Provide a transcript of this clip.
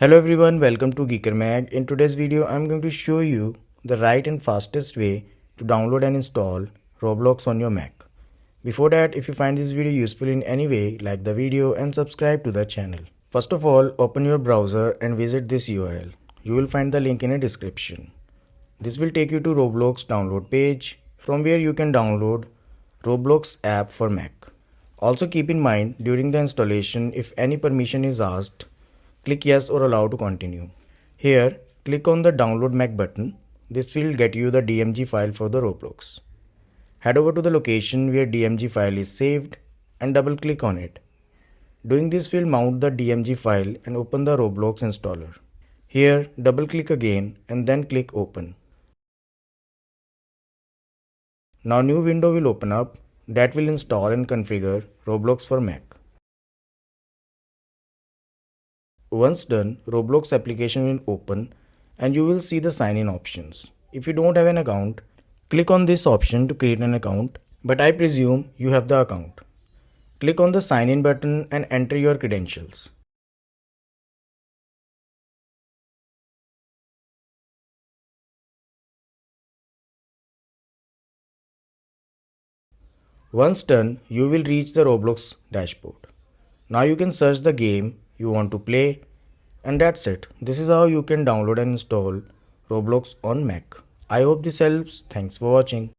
Hello everyone, welcome to Geeker Mag. In today's video, I'm going to show you the right and fastest way to download and install Roblox on your Mac. Before that, if you find this video useful in any way, like the video and subscribe to the channel. First of all, open your browser and visit this URL. You will find the link in a description. This will take you to Roblox download page from where you can download Roblox app for Mac. Also keep in mind during the installation, if any permission is asked, click yes or allow to continue. Here, click on the download Mac button. This will get you the DMG file for the Roblox. Head over to the location where DMG file is saved and double click on it. Doing this will mount the DMG file and open the Roblox installer. Here, double click again and then click open. Now new window will open up that will install and configure Roblox for Mac. Once done, Roblox application will open and you will see the sign in options. If you don't have an account, click on this option to create an account, but I presume you have the account. Click on the sign in button and enter your credentials. Once done, you will reach the Roblox dashboard. Now you can search the game you want to play, and that's it. This is how you can download and install Roblox on Mac. I hope this helps. Thanks for watching.